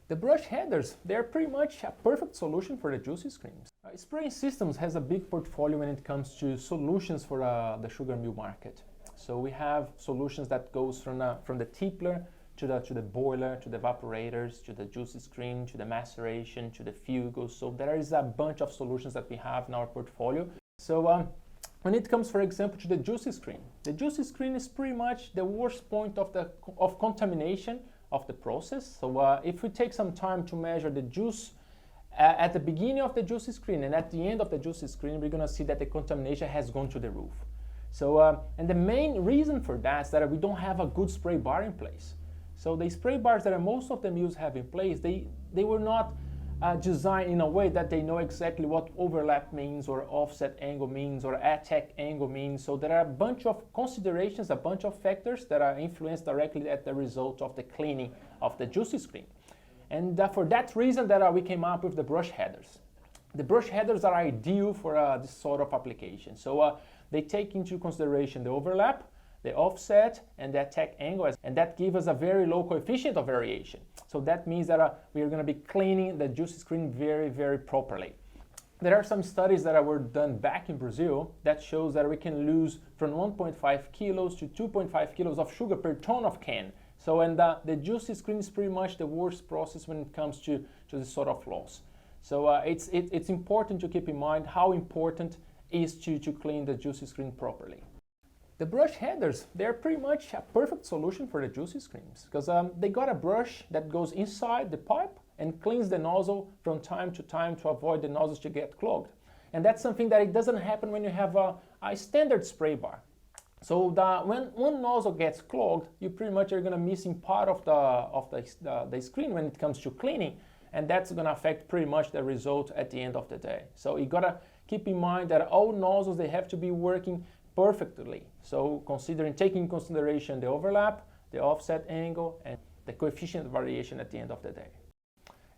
The brush headers, they're pretty much a perfect solution for the juicy screens. Spraying Systems has a big portfolio when it comes to solutions for the sugar mill market. So we have solutions that goes from the tippler to the boiler, to the evaporators, to the juicy screen, to the maceration, to the fugos. So there is a bunch of solutions that we have in our portfolio. So when it comes, for example, to the juicy screen is pretty much the worst point of contamination of the process. So if we take some time to measure the juice at the beginning of the juicy screen and at the end of the juicy screen, we're going to see that the contamination has gone to the roof. So and the main reason for that is that we don't have a good spray bar in place. So the spray bars that most of the mills have in place, they were not designed in a way that they know exactly what overlap means or offset angle means or attack angle means. So there are a bunch of considerations, a bunch of factors that are influenced directly at the result of the cleaning of the juicy screen. And for that reason that we came up with the brush headers. The brush headers are ideal for this sort of application. So they take into consideration the overlap, the offset, and the attack angle, and that gives us a very low coefficient of variation. So that means that we are going to be cleaning the juicy screen very, very properly. There are some studies that were done back in Brazil that shows that we can lose from 1.5 kilos to 2.5 kilos of sugar per ton of can. So and the juicy screen is pretty much the worst process when it comes to this sort of loss. So it's important to keep in mind how important it is to clean the juicy screen properly. The brush headers, they're pretty much a perfect solution for the juicy screens because they got a brush that goes inside the pipe and cleans the nozzle from time to time to avoid the nozzles to get clogged. And that's something that it doesn't happen when you have a standard spray bar. So when one nozzle gets clogged, you pretty much are going to missing part of the screen when it comes to cleaning, and that's going to affect pretty much the result at the end of the day. So you got to keep in mind that all nozzles, they have to be working perfectly. So taking in consideration the overlap, the offset angle, and the coefficient of variation at the end of the day.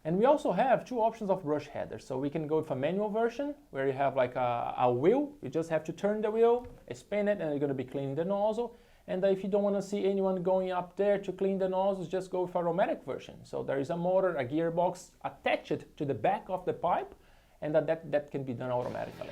And we also have two options of brush headers. So we can go with a manual version where you have like a wheel. You just have to turn the wheel, spin it, and you're going to be cleaning the nozzle. And if you don't want to see anyone going up there to clean the nozzles, just go with a automatic version. So there is a motor, a gearbox attached to the back of the pipe, and that can be done automatically.